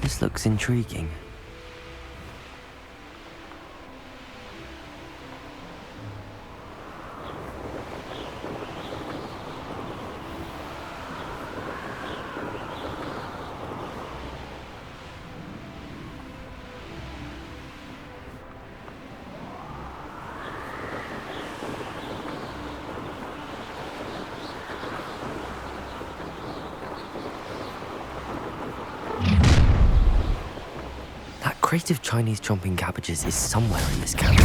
This looks intriguing. Creative Chinese chomping cabbages is somewhere in this camp.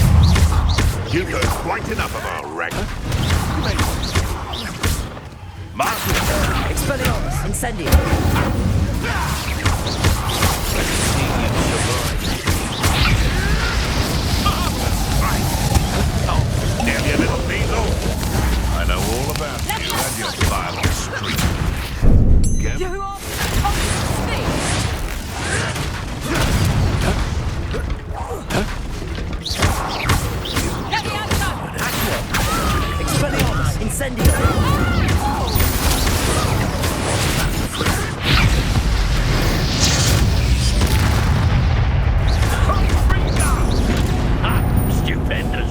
You've heard quite enough of our wreck. Martin! Expelliarmus, Incendio! Oh, nearly a little weasel. I know all about you and your violent streak. You are speak! Get me outside! Expelliarmus, Incendio! Stupendous.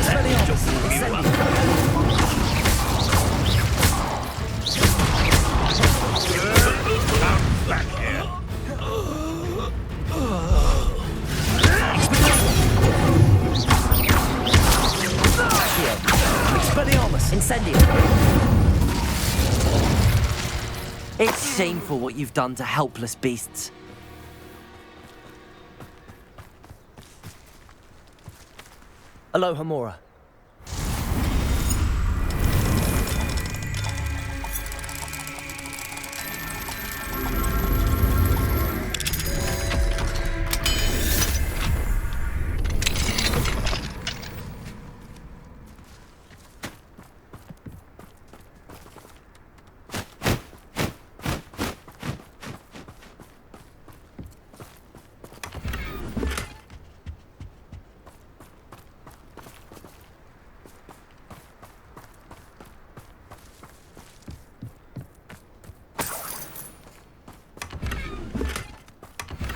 Expelliarmus, Incendio! Come back here. Expelliarmus, Incendio! It's shameful what you've done to helpless beasts. Aloha Mora.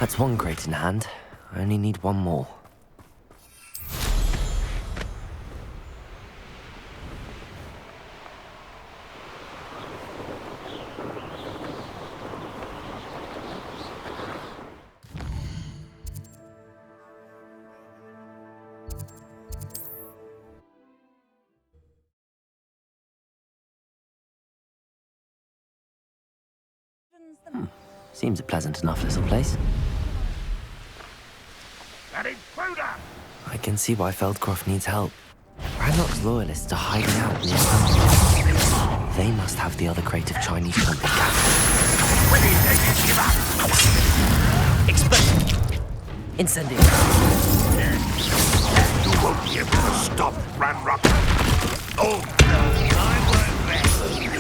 That's one crate in hand. I only need one more. Seems a pleasant enough little place. That intruder! I can see why Feldcroft needs help. Ranrock's loyalists are hiding out near Feldcroft. They must have the other crate of Chinese chomping cabbages. When he takes give up! Expelliarmus, Incendio! You won't be able to stop Ranrock. Oh, I won't let you.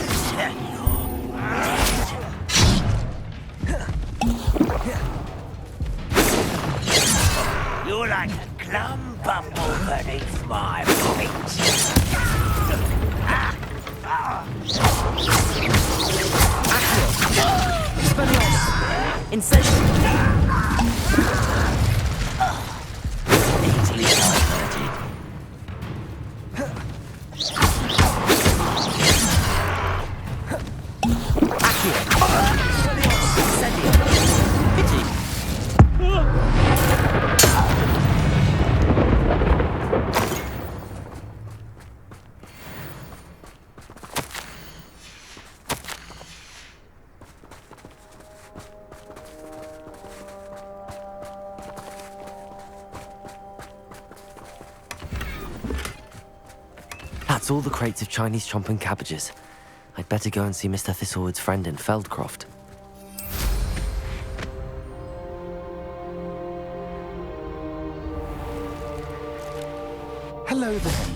You're like a clump of wool beneath my feet. Expelliarmus, Incendio! Easily diverted. That's all the crates of Chinese chomping cabbages. I'd better go and see Mr. Thistlewood's friend in Feldcroft. Hello there.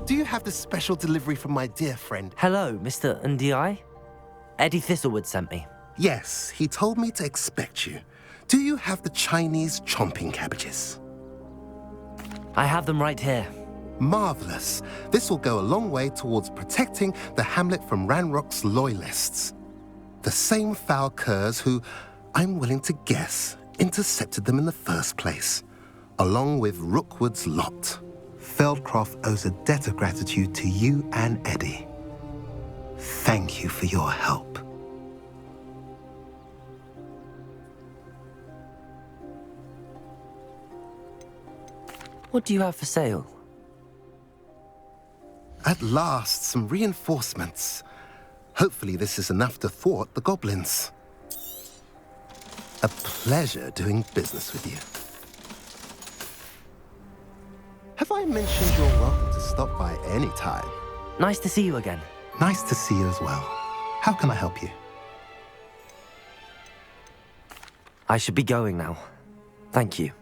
Do you have the special delivery from my dear friend? Hello, Mr. Ndi? Eddie Thistlewood sent me. Yes, he told me to expect you. Do you have the Chinese chomping cabbages? I have them right here. Marvelous. This will go a long way towards protecting the hamlet from Ranrock's loyalists. The same foul curs who, I'm willing to guess intercepted them in the first place, along with Rookwood's lot. Feldcroft owes a debt of gratitude to you and Eddie. Thank you for your help. What do you have for sale? At last, some reinforcements. Hopefully this is enough to thwart the goblins. A pleasure doing business with you. Have I mentioned you're welcome to stop by any time? Nice to see you again. Nice to see you as well. How can I help you? I should be going now. Thank you.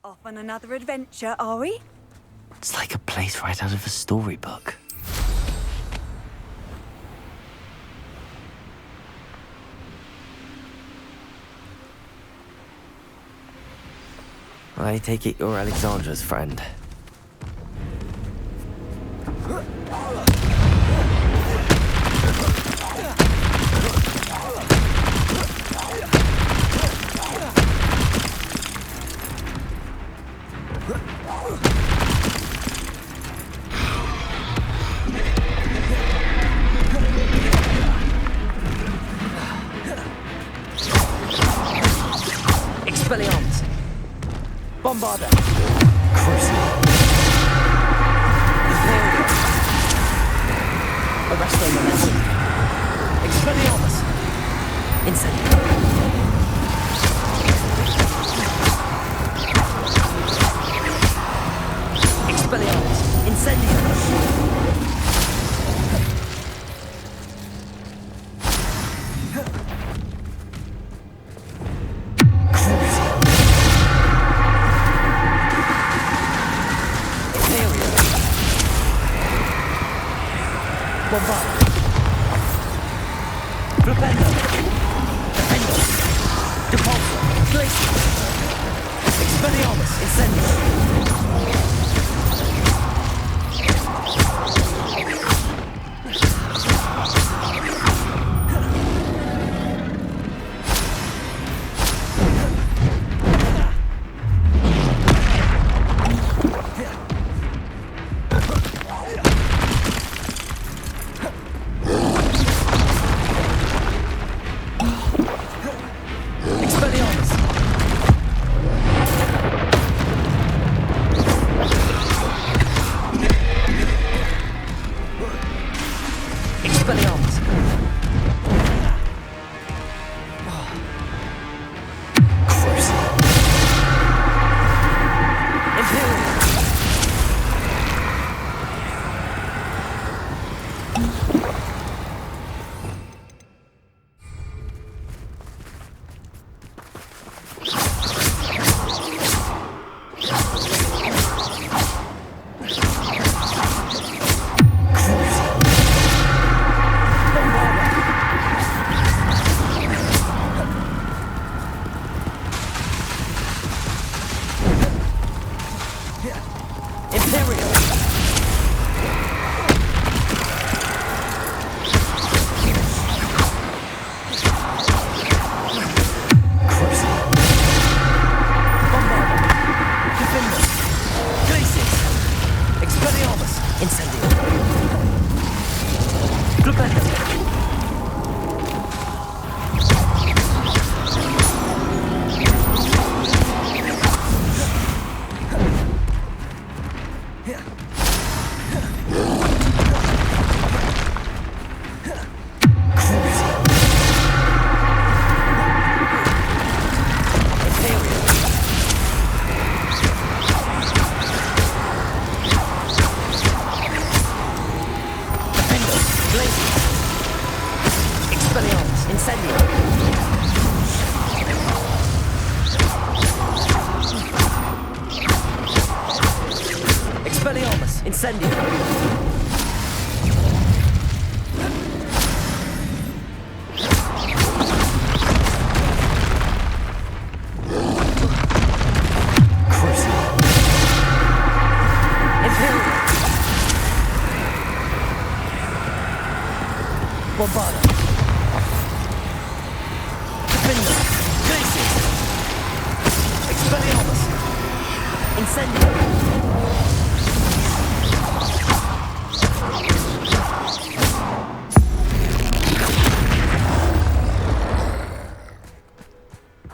Off on another adventure, are we? It's like a place right out of a storybook. I take it you're Alexandra's friend. Expelliarmus! Bombarda! Crucible! Imperium! Arresto Momentum! Expelliarmus! Incendio! Expelliarmus! Incendio! Bombarda! Flipendo! Defendo! Depulso! Glacier! Expelliarmus! Incendio! Expelliarmus! Incendio. Expelliarmus. Incendio. Bombarda. Defender. Glacius. Expelliarmus. Incendio.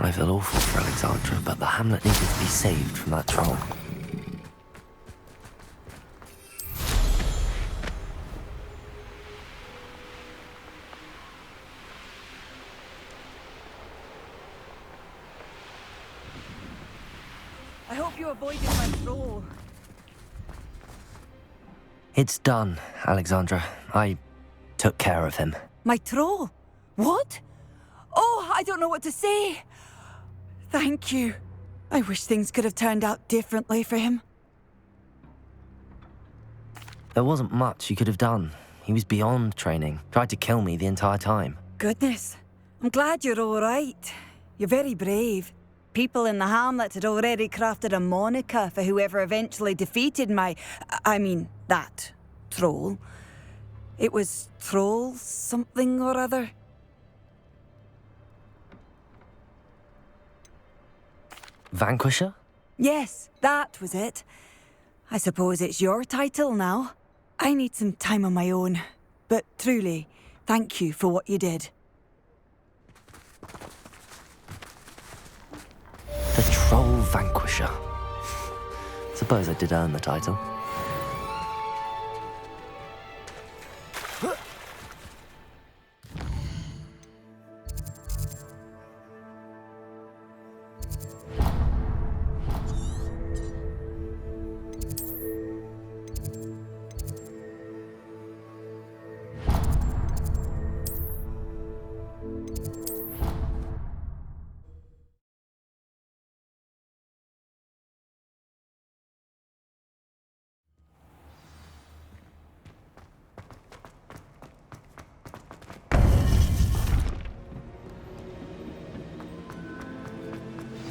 I feel awful for Alexandra, but the hamlet needed to be saved from that troll. I hope you avoided my troll. It's done, Alexandra. I took care of him. My troll? What? Oh, I don't know what to say. Thank you. I wish things could have turned out differently for him. There wasn't much you could have done. He was beyond training. Tried to kill me the entire time. Goodness. I'm glad you're all right. You're very brave. People in the hamlet had already crafted a moniker for whoever eventually defeated that troll. It was Troll something or other. Vanquisher? Yes, that was it. I suppose it's your title now. I need some time on my own. But truly, thank you for what you did. The Troll Vanquisher. Suppose I did earn the title.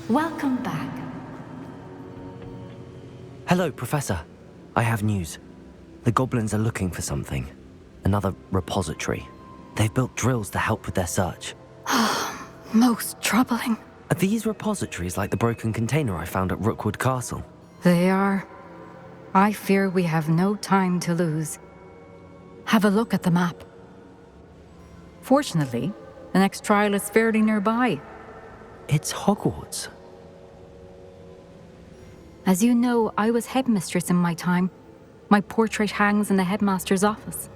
Welcome back. Hello, Professor. I have news. The goblins are looking for something. Another repository. They've built drills to help with their search. Most troubling. Are these repositories like the broken container I found at Rookwood Castle? They are. I fear we have no time to lose. Have a look at the map. Fortunately, the next trial is fairly nearby. It's Hogwarts. As you know, I was headmistress in my time. My portrait hangs in the headmaster's office.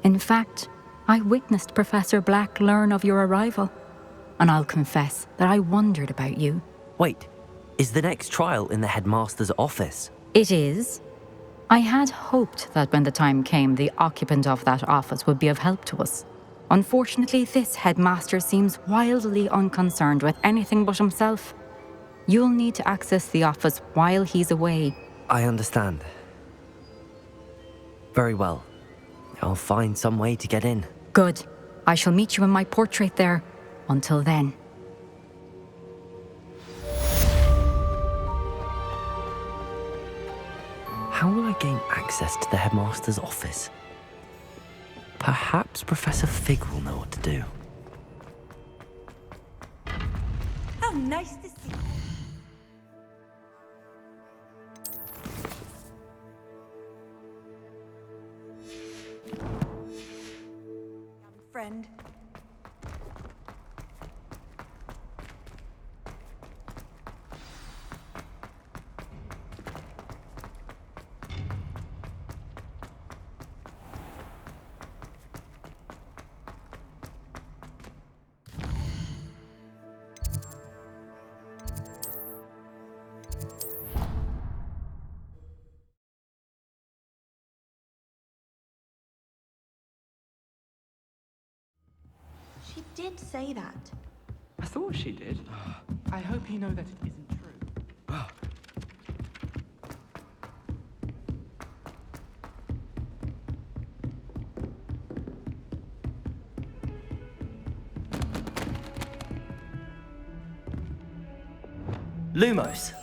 In fact, I witnessed Professor Black learn of your arrival. And I'll confess that I wondered about you. Wait, is the next trial in the headmaster's office? It is. I had hoped that when the time came, the occupant of that office would be of help to us. Unfortunately, this headmaster seems wildly unconcerned with anything but himself. You'll need to access the office while he's away. I understand. Very well. I'll find some way to get in. Good. I shall meet you in my portrait there. Until then. How will I gain access to the headmaster's office? Perhaps Professor Fig will know what to do. How nice to see you. Friend. She did say that. I thought she did. I hope you know that it isn't true. Lumos.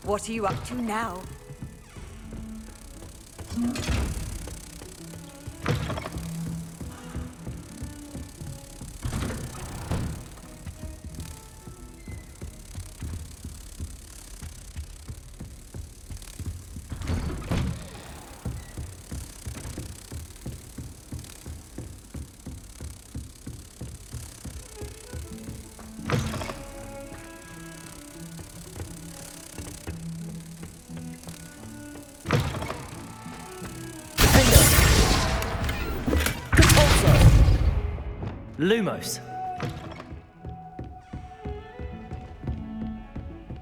What are you up to now? Lumos.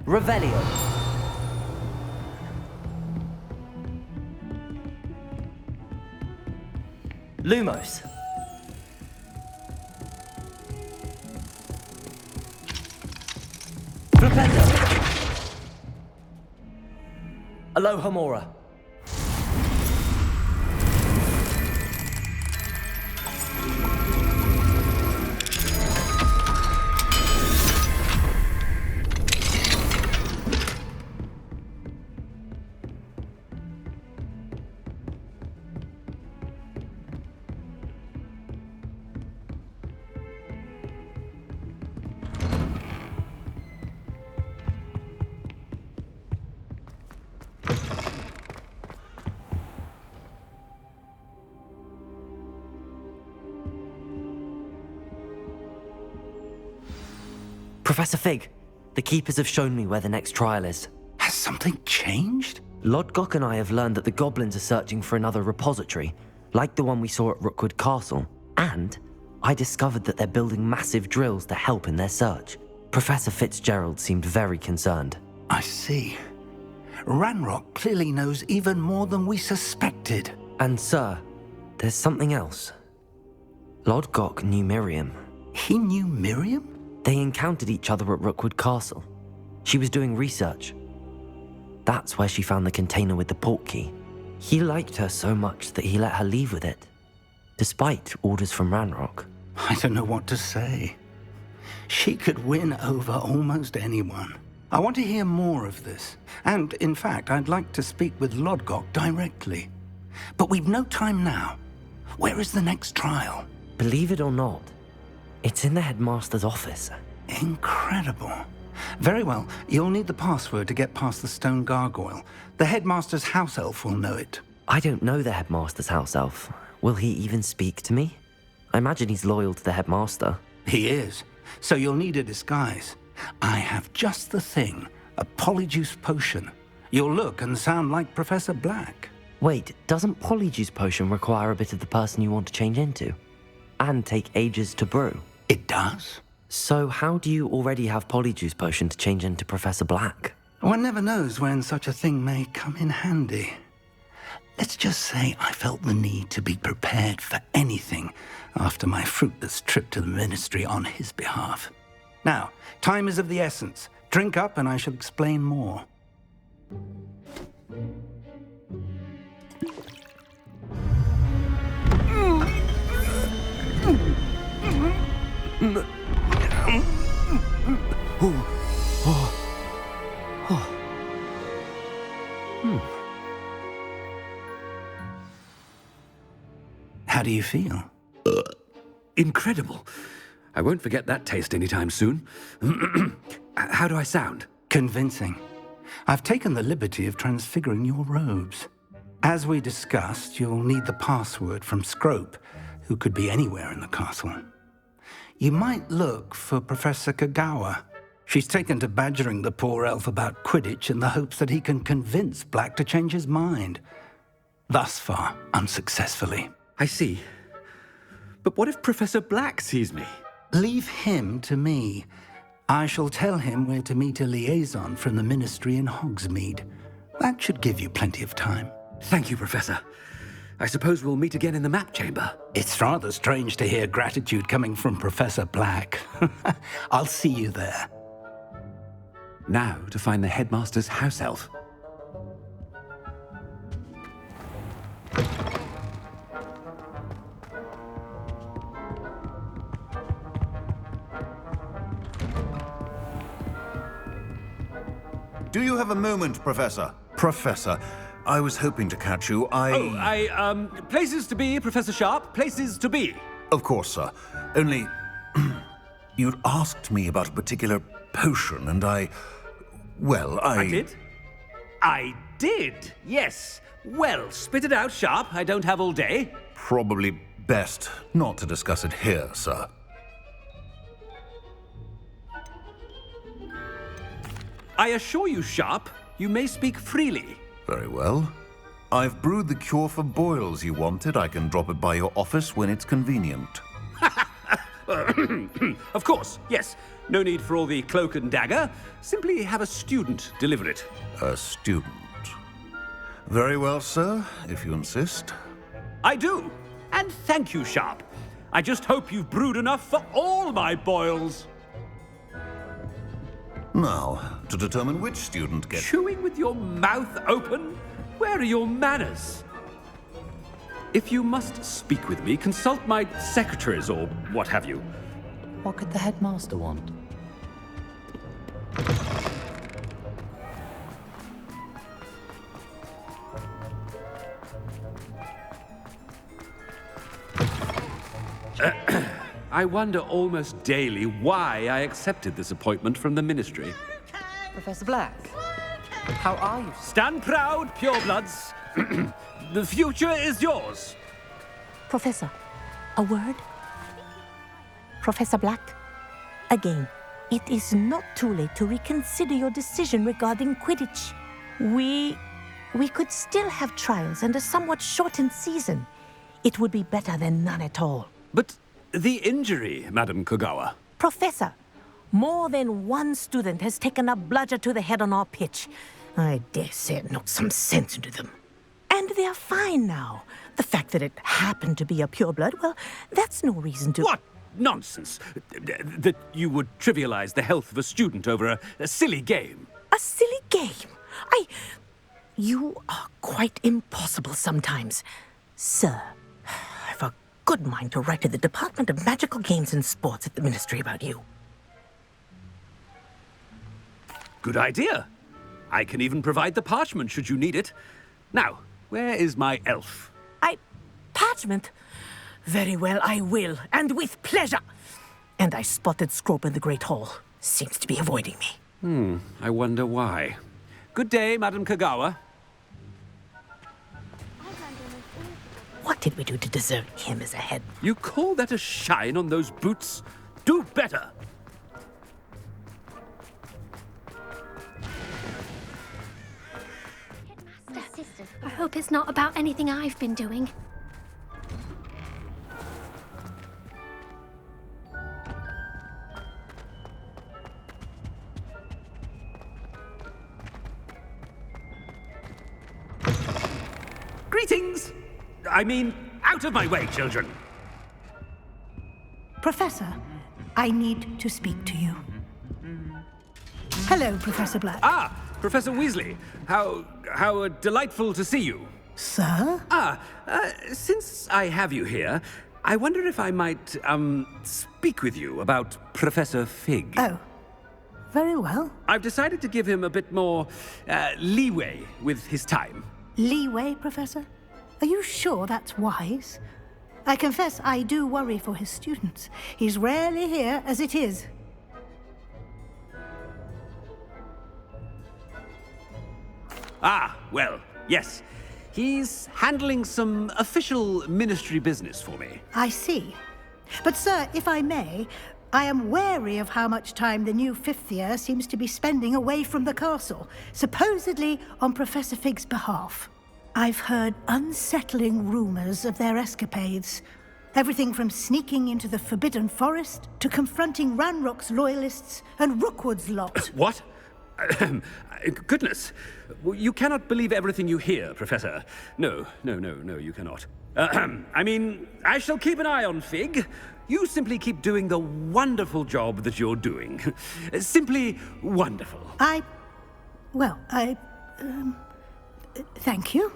Revelio. Lumos. Flipendo. Alohomora. Professor Fig, the Keepers have shown me where the next trial is. Has something changed? Lodgok and I have learned that the goblins are searching for another repository, like the one we saw at Rookwood Castle. And I discovered that they're building massive drills to help in their search. Professor Fitzgerald seemed very concerned. I see. Ranrock clearly knows even more than we suspected. And sir, there's something else. Lodgok knew Miriam. He knew Miriam? They encountered each other at Rookwood Castle. She was doing research. That's where she found the container with the portkey. He liked her so much that he let her leave with it, despite orders from Ranrock. I don't know what to say. She could win over almost anyone. I want to hear more of this. And, in fact, I'd like to speak with Lodgok directly. But we've no time now. Where is the next trial? Believe it or not, it's in the headmaster's office. Incredible. Very well, you'll need the password to get past the stone gargoyle. The headmaster's house elf will know it. I don't know the headmaster's house elf. Will he even speak to me? I imagine he's loyal to the headmaster. He is. So you'll need a disguise. I have just the thing. A polyjuice potion. You'll look and sound like Professor Black. Wait, doesn't polyjuice potion require a bit of the person you want to change into? And take ages to brew? It does. So how do you already have polyjuice potion to change into Professor Black? One never knows when such a thing may come in handy. Let's just say I felt the need to be prepared for anything after my fruitless trip to the ministry on his behalf. Now, time is of the essence. Drink up and I shall explain more. How do you feel? Incredible. I won't forget that taste anytime soon. How do I sound? Convincing. I've taken the liberty of transfiguring your robes. As we discussed, you'll need the password from Scrope, who could be anywhere in the castle. You might look for Professor Kagawa. She's taken to badgering the poor elf about Quidditch in the hopes that he can convince Black to change his mind. Thus far, unsuccessfully. I see. But what if Professor Black sees me? Leave him to me. I shall tell him where to meet a liaison from the Ministry in Hogsmeade. That should give you plenty of time. Thank you, Professor. I suppose we'll meet again in the map chamber. It's rather strange to hear gratitude coming from Professor Black. I'll see you there. Now to find the headmaster's house elf. Do you have a moment, Professor? Professor, I was hoping to catch you. Places to be, Professor Sharp. Places to be. Of course, sir. Only... you'd asked me about a particular potion, and I did? I did, yes. Well, spit it out, Sharp. I don't have all day. Probably best not to discuss it here, sir. I assure you, Sharp, you may speak freely. Very well. I've brewed the cure for boils you wanted. I can drop it by your office when it's convenient. Of course, yes. No need for all the cloak and dagger. Simply have a student deliver it. A student. Very well, sir, if you insist. I do. And thank you, Sharp. I just hope you've brewed enough for all my boils. Now, to determine which student gets... Chewing with your mouth open? Where are your manners? If you must speak with me, consult my secretaries or what have you. What could the headmaster want? I wonder almost daily why I accepted this appointment from the Ministry. Professor Black, how are you? Stand proud, purebloods. The future is yours. Professor, a word? Professor Black, again, it is not too late to reconsider your decision regarding Quidditch. We could still have trials and a somewhat shortened season. It would be better than none at all. But the injury, Madam Kogawa. Professor, more than one student has taken a bludger to the head on our pitch. I dare say it knocked some sense into them. And they're fine now. The fact that it happened to be a pureblood, well, that's no reason to... What nonsense! That you would trivialize the health of a student over a silly game. A silly game? You are quite impossible sometimes. Sir, I've a good mind to write to the Department of Magical Games and Sports at the Ministry about you. Good idea. I can even provide the parchment should you need it. Now, where is my elf? Parchment? Very well, I will, and with pleasure. And I spotted Scrope in the Great Hall. Seems to be avoiding me. I wonder why. Good day, Madam Kogawa. What did we do to deserve him as a head? You call that a shine on those boots? Do better! I hope it's not about anything I've been doing. Greetings! I mean, out of my way, children! Professor, I need to speak to you. Hello, Professor Black. Ah, Professor Weasley. How delightful to see you. Sir? Since I have you here, I wonder if I might, speak with you about Professor Fig. Oh, very well. I've decided to give him a bit more, leeway with his time. Leeway, Professor? Are you sure that's wise? I confess I do worry for his students. He's rarely here as it is. Ah, well, yes. He's handling some official ministry business for me. I see. But, sir, if I may, I am wary of how much time the new fifth year seems to be spending away from the castle, supposedly on Professor Fig's behalf. I've heard unsettling rumors of their escapades. Everything from sneaking into the Forbidden Forest to confronting Ranrock's loyalists and Rookwood's lot. What? Goodness. You cannot believe everything you hear, Professor. No, you cannot. I mean, I shall keep an eye on Fig. You simply keep doing the wonderful job that you're doing. Simply wonderful. Thank you.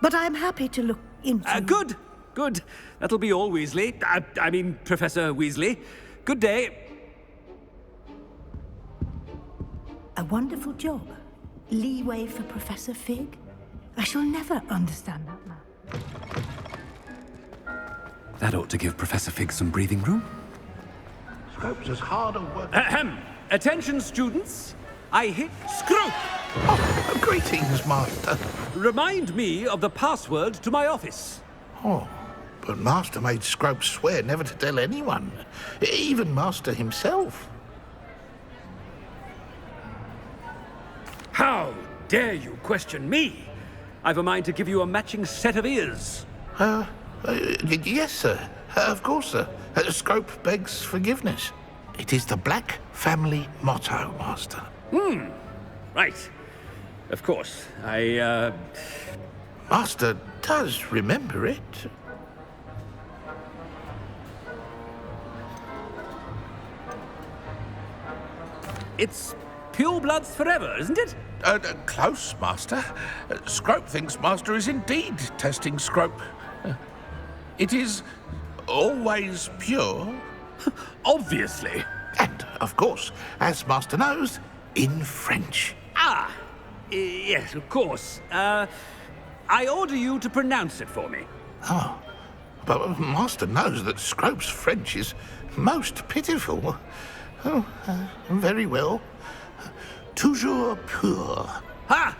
But I'm happy to look into... Good. That'll be all, Weasley. I mean, Professor Weasley. Good day. A wonderful job. Leeway for Professor Fig. I shall never understand that man. That ought to give Professor Fig some breathing room. Scrope's as hard at work. Attention, students. I hit Scrope. Oh, greetings, Master. Remind me of the password to my office. Oh, but Master made Scrope swear never to tell anyone, even Master himself. How dare you question me? I've a mind to give you a matching set of ears. Yes, sir. Of course, sir. Scrope begs forgiveness. It is the Black family motto, Master. Right. Of course. Master does remember it. It's pure bloods forever, isn't it? Close, Master. Scrope thinks Master is indeed testing Scrope. It is always pure. Obviously. And, of course, as Master knows, in French. Yes, of course. I order you to pronounce it for me. Oh, but Master knows that Scrope's French is most pitiful. Oh, very well. Toujours pur. Ha!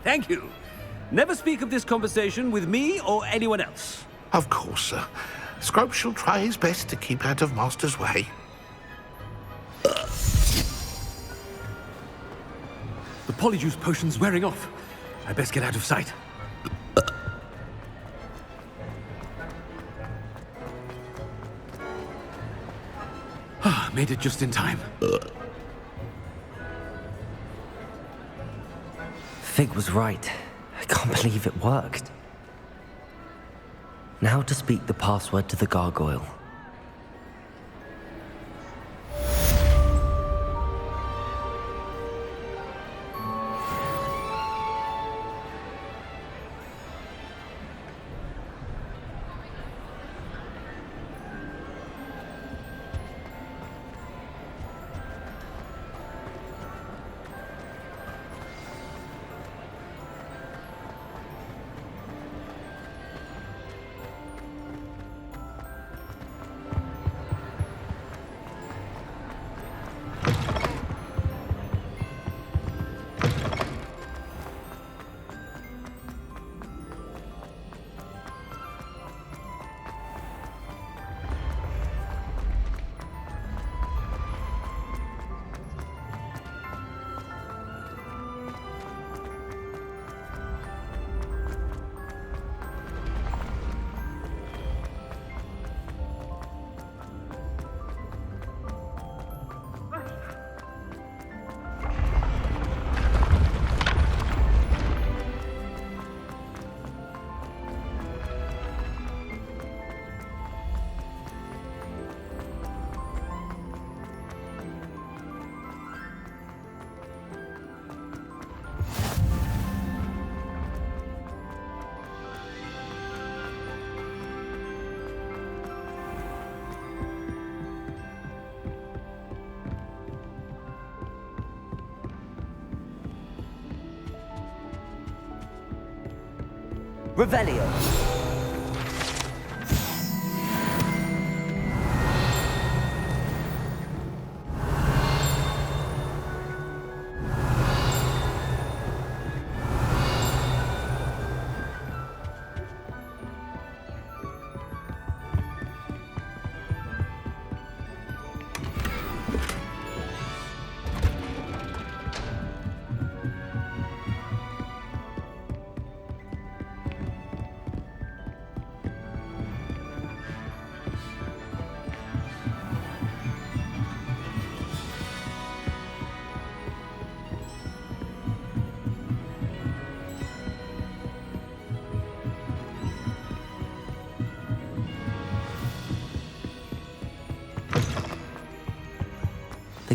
Thank you. Never speak of this conversation with me or anyone else. Of course, sir. Scrope shall try his best to keep out of Master's way. The Polyjuice potion's wearing off. I best get out of sight. Made it just in time. Fig was right. I can't believe it worked. Now to speak the password to the gargoyle. Revelio.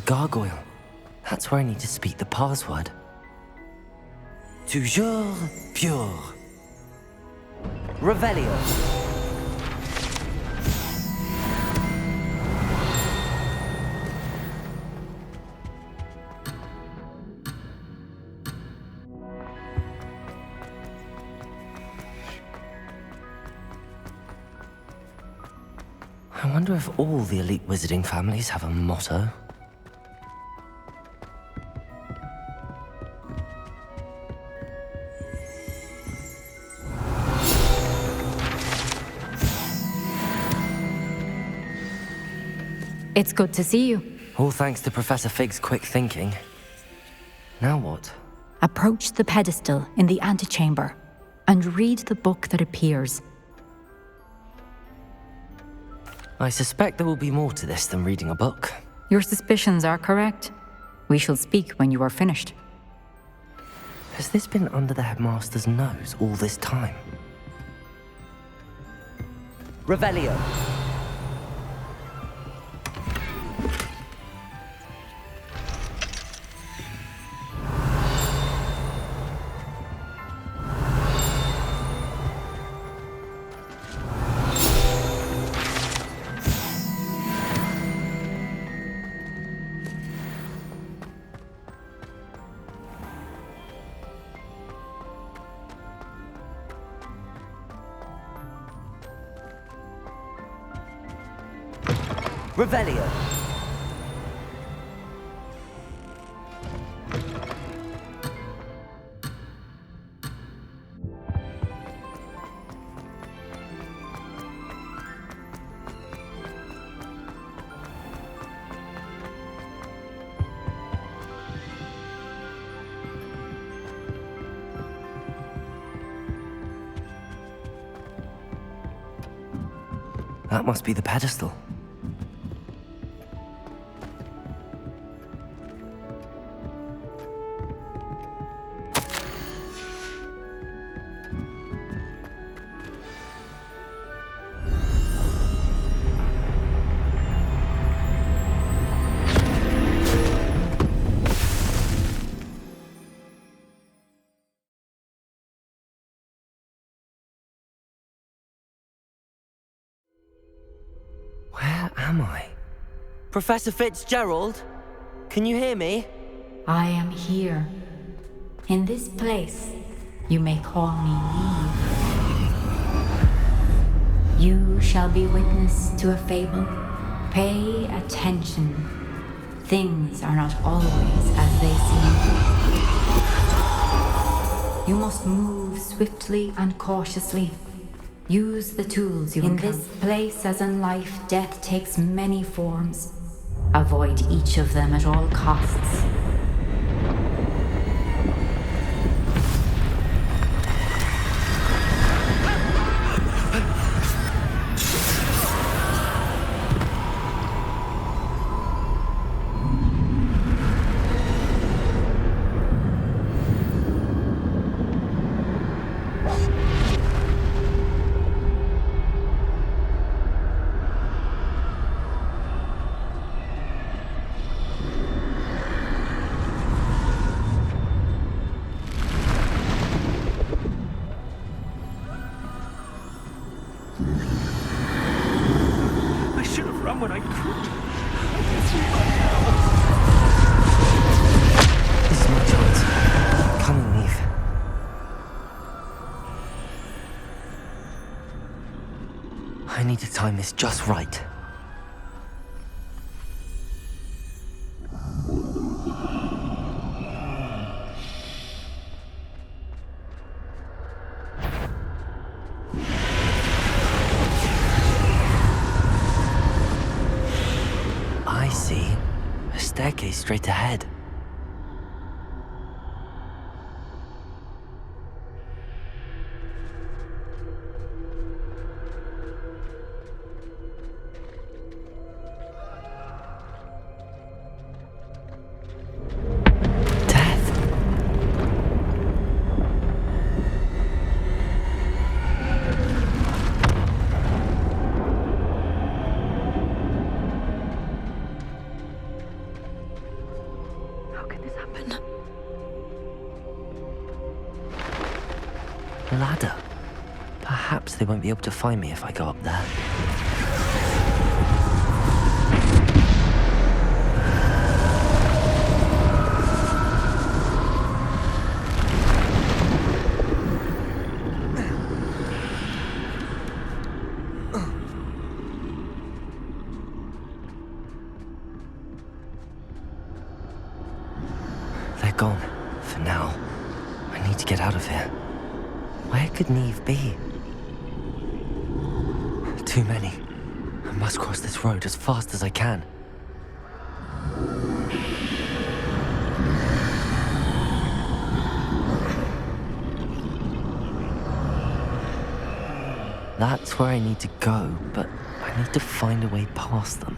gargoyle. That's where I need to speak the password. Toujours pure. Revelio. I wonder if all the elite wizarding families have a motto. It's good to see you. All thanks to Professor Fig's quick thinking. Now what? Approach the pedestal in the antechamber and read the book that appears. I suspect there will be more to this than reading a book. Your suspicions are correct. We shall speak when you are finished. Has this been under the headmaster's nose all this time? Revelio. Revelio. That must be the pedestal. Where am I? Professor Fitzgerald? Can you hear me? I am here. In this place, you may call me Eve. You shall be witness to a fable. Pay attention. Things are not always as they seem. You must move swiftly and cautiously. Use the tools you encounter. In this place, as in life, death takes many forms. Avoid each of them at all costs. When I could. This is my chance. Come and leave. I need to time this just right. I see. A staircase straight ahead. ladder. Perhaps they won't be able to find me if I go up there. They're gone, for now. I need to get out of here. Where could Neve be? Too many. I must cross this road as fast as I can. That's where I need to go, but I need to find a way past them.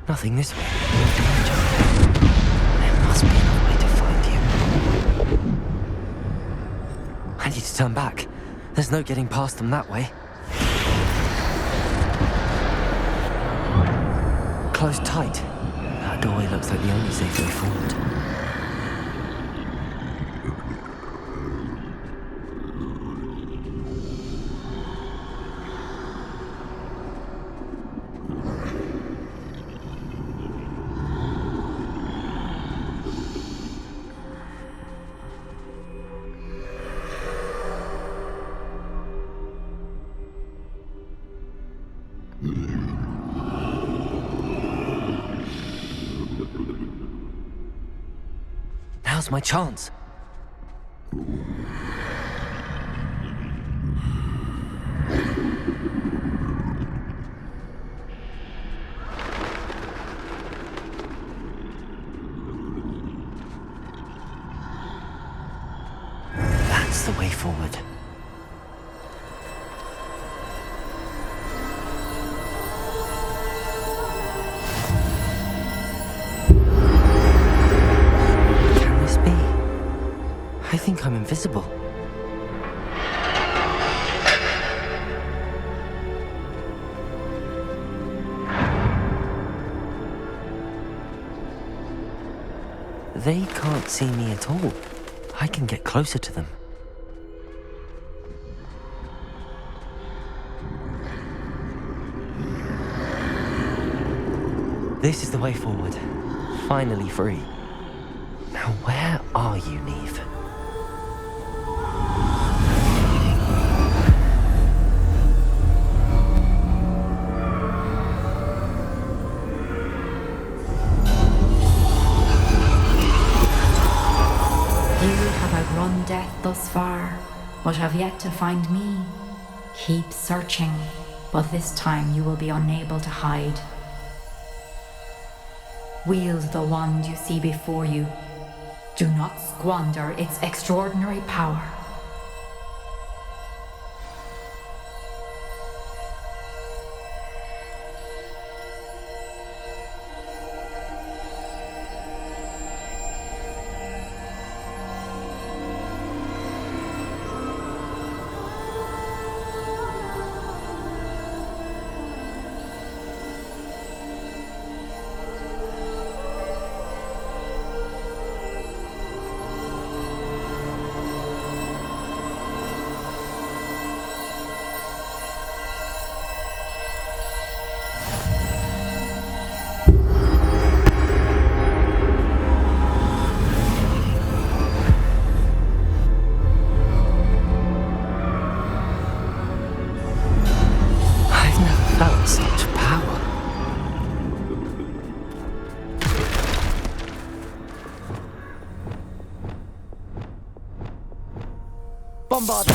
Nothing this way. No danger. There must be another way to find you. I need to turn back. There's no getting past them that way. Close tight. That doorway looks like the only safe way forward. Now's my chance. That's the way forward. I think I'm invisible. They can't see me at all. I can get closer to them. This is the way forward. Finally free. Now where are you, Neve? Outrun death thus far, but have yet to find me. Keep searching, but this time you will be unable to hide. Wield the wand you see before you. Do not squander its extraordinary power. Such power. Bombard!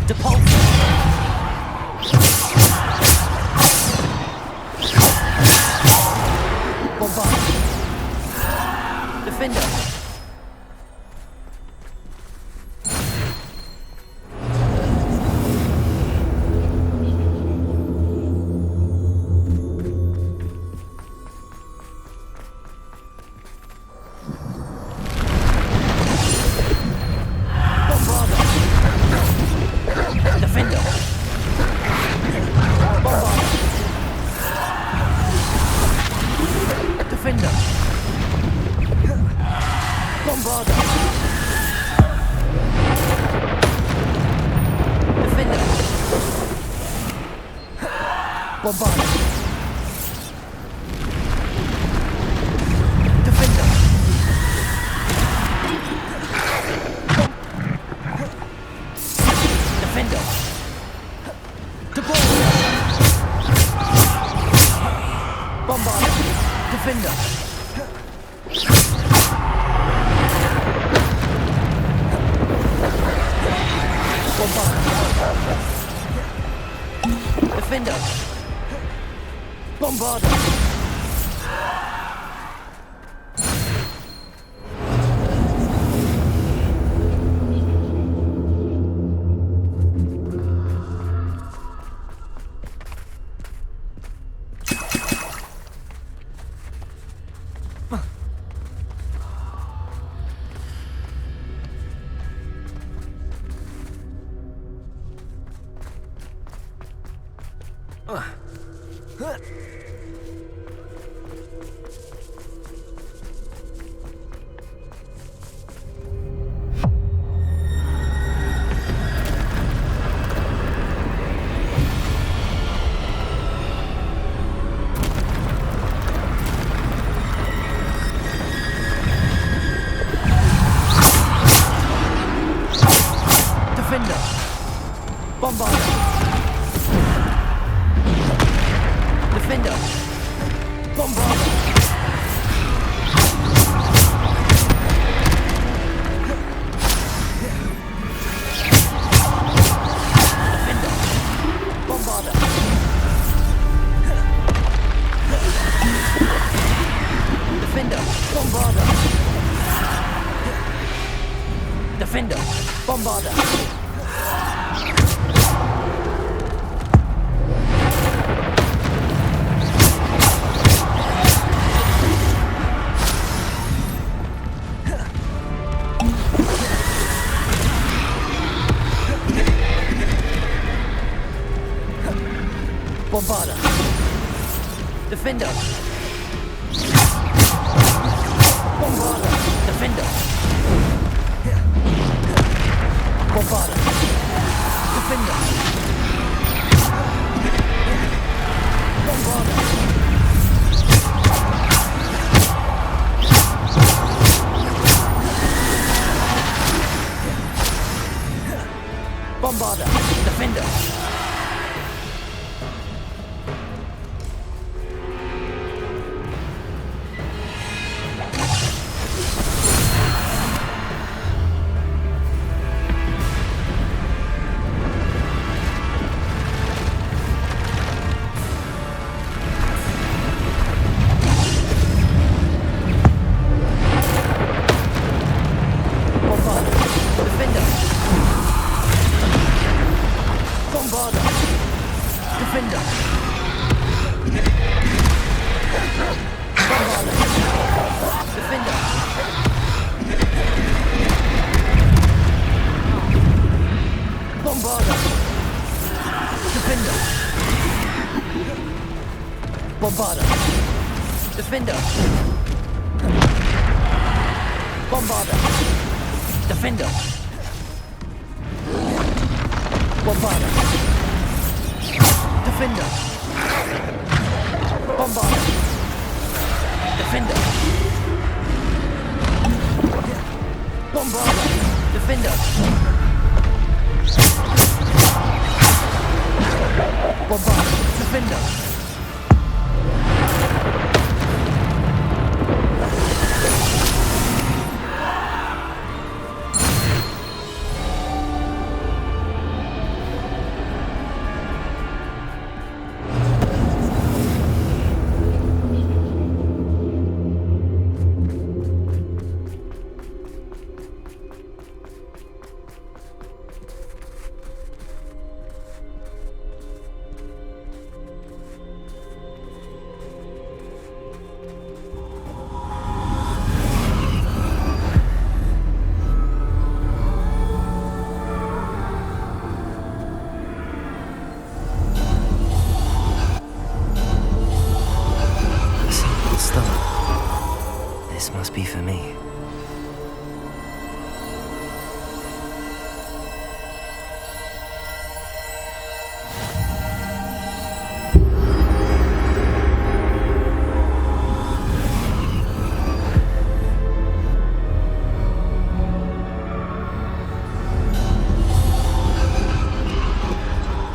Defender!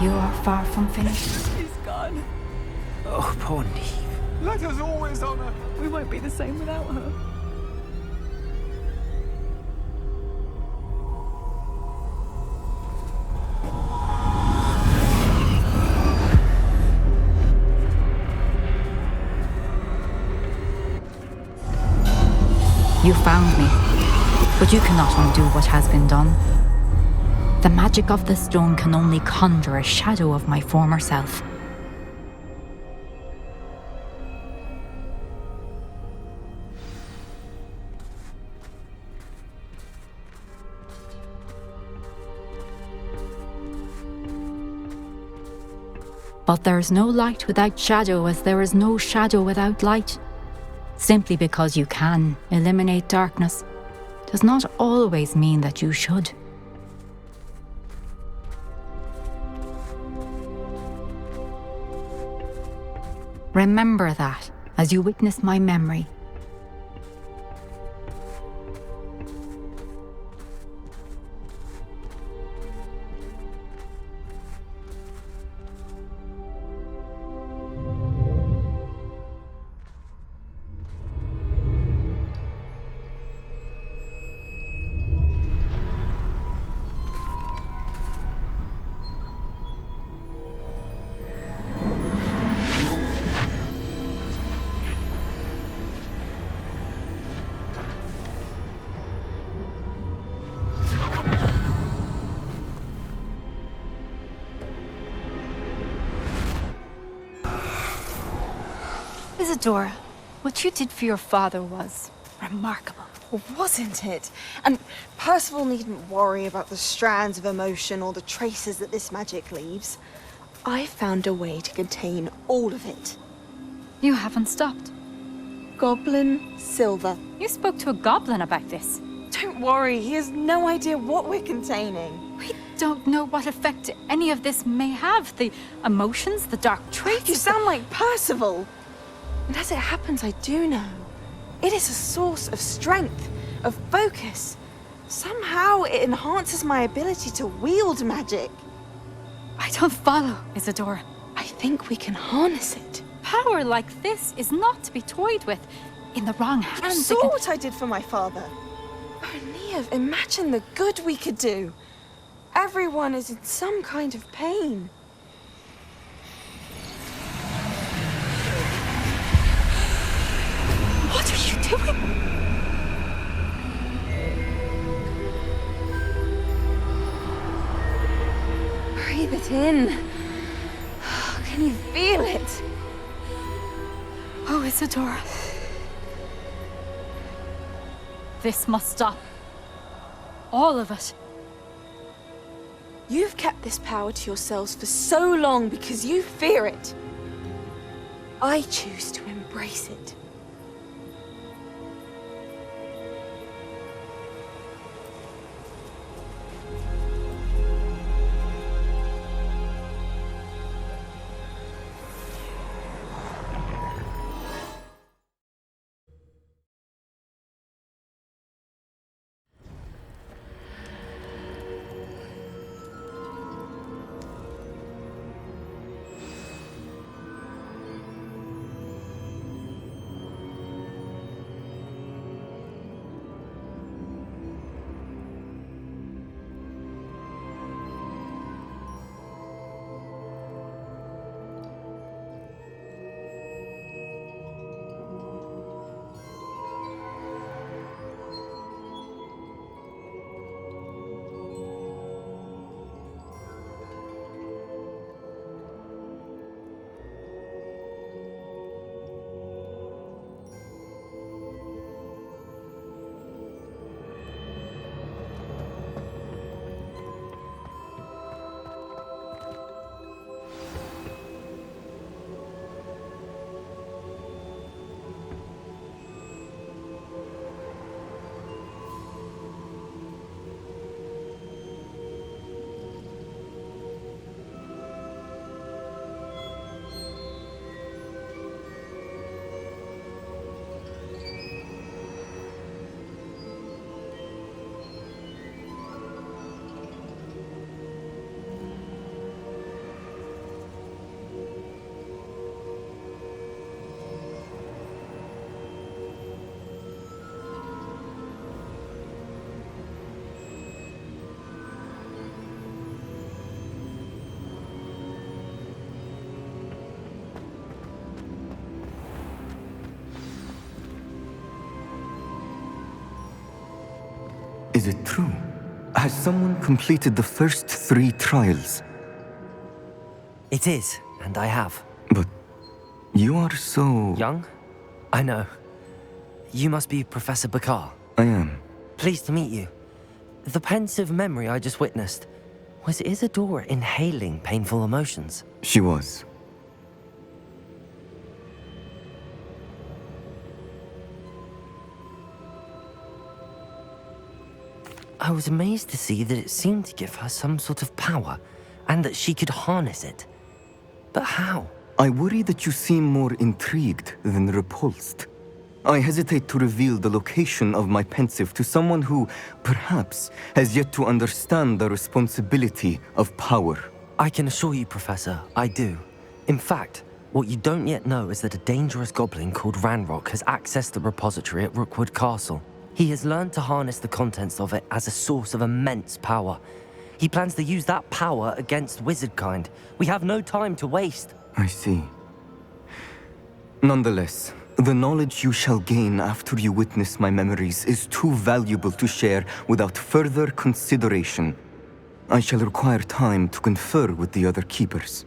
You are far from finished. She's gone. Oh, poor Neve. Let us always honor. We won't be the same without her. You found me, but you cannot undo what has been done. The magic of the stone can only conjure a shadow of my former self. But there is no light without shadow, as there is no shadow without light. Simply because you can eliminate darkness does not always mean that you should. Remember that as you witness my memory. Isadora, what you did for your father was remarkable. Well, wasn't it? And Percival needn't worry about the strands of emotion or the traces that this magic leaves. I found a way to contain all of it. You haven't stopped. Goblin Silver. You spoke to a goblin about this. Don't worry, he has no idea what we're containing. We don't know what effect any of this may have. The emotions, the dark traits. You sound like Percival. And as it happens, I do know. It is a source of strength, of focus. Somehow it enhances my ability to wield magic. I don't follow, Isadora. I think we can harness it. Power like this is not to be toyed with. In the wrong hands, You saw what I did for my father. Oh, Neve, imagine the good we could do. Everyone is in some kind of pain. What are you doing? Breathe it in. Can you feel it? Oh, Isadora. This must stop. All of it. You've kept this power to yourselves for so long because you fear it. I choose to embrace it. Is it true? Has someone completed the first 3 trials? It is, and I have. But you are so... Young? I know. You must be Professor Bakar. I am. Pleased to meet you. The pensive memory I just witnessed, was Isadora inhaling painful emotions? She was. I was amazed to see that it seemed to give her some sort of power, and that she could harness it. But how? I worry that you seem more intrigued than repulsed. I hesitate to reveal the location of my pensive to someone who, perhaps, has yet to understand the responsibility of power. I can assure you, Professor, I do. In fact, what you don't yet know is that a dangerous goblin called Ranrock has accessed the repository at Rookwood Castle. He has learned to harness the contents of it as a source of immense power. He plans to use that power against wizardkind. We have no time to waste. I see. Nonetheless, the knowledge you shall gain after you witness my memories is too valuable to share without further consideration. I shall require time to confer with the other keepers.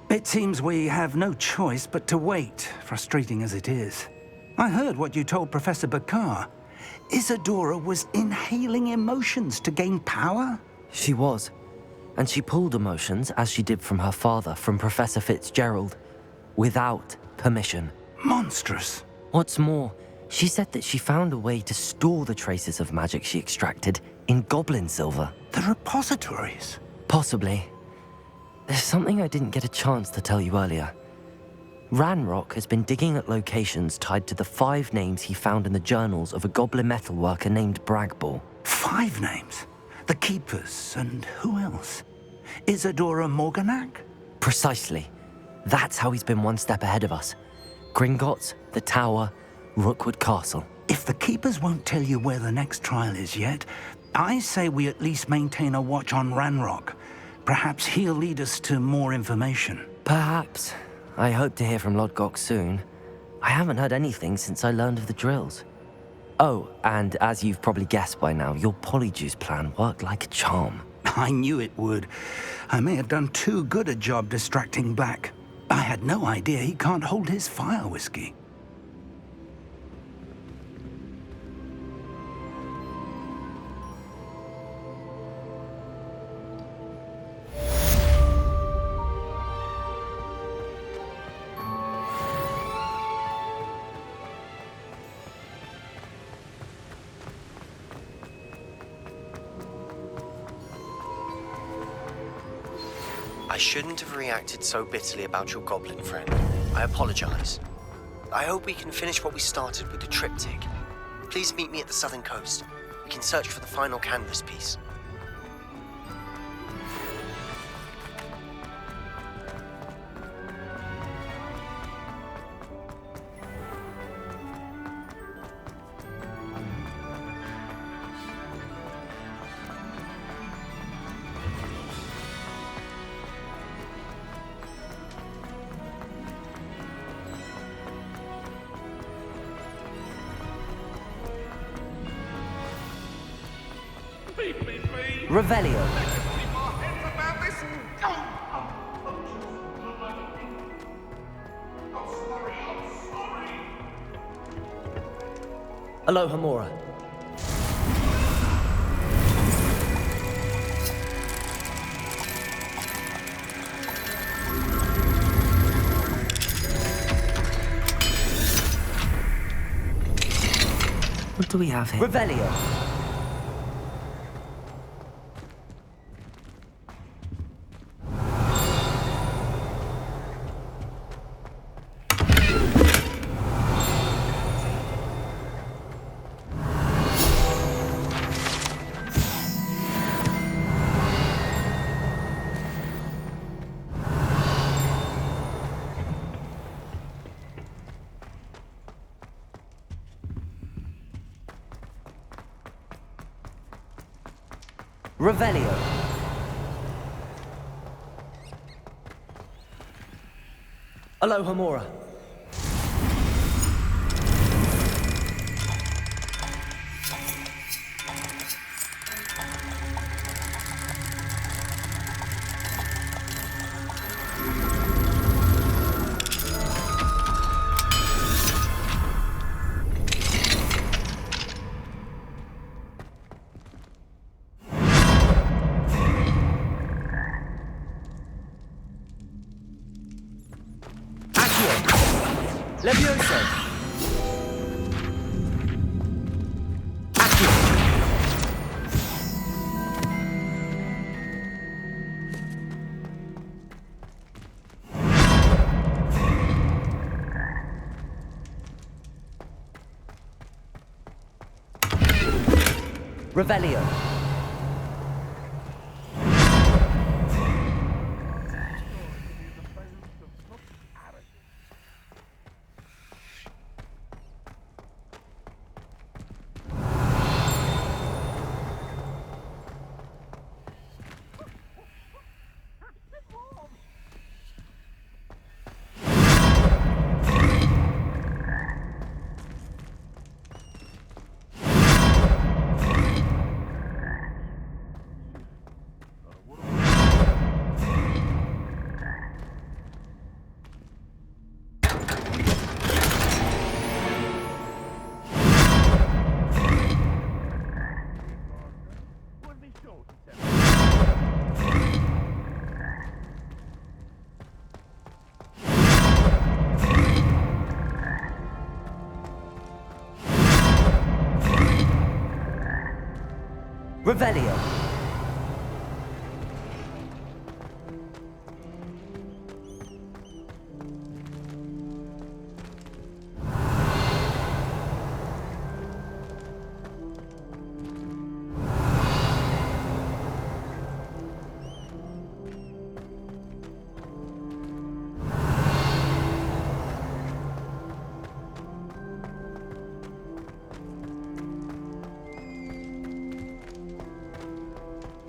It seems we have no choice but to wait, frustrating as it is. I heard what you told Professor Bakar. Isadora was inhaling emotions to gain power? She was. And she pulled emotions, as she did from her father, from Professor Fitzgerald, without permission. Monstrous. What's more, she said that she found a way to store the traces of magic she extracted in goblin silver. The repositories? Possibly. There's something I didn't get a chance to tell you earlier. Ranrock has been digging at locations tied to the 5 names he found in the journals of a goblin metalworker named Bragball. 5 names? The Keepers, and who else? Isadora Morganac? Precisely. That's how he's been one step ahead of us. Gringotts, the Tower, Rookwood Castle. If the Keepers won't tell you where the next trial is yet, I say we at least maintain a watch on Ranrock. Perhaps he'll lead us to more information. Perhaps. I hope to hear from Lodgok soon. I haven't heard anything since I learned of the drills. Oh, and as you've probably guessed by now, your polyjuice plan worked like a charm. I knew it would. I may have done too good a job distracting Black. I had no idea he can't hold his fire whiskey. I shouldn't have reacted so bitterly about your goblin friend. I apologize. I hope we can finish what we started with the triptych. Please meet me at the southern coast. We can search for the final canvas piece. Revelio. Aloha Mora. What do we have here? Revelio. Revelio. Aloha Mora. Levioso! Revelio. Revelio.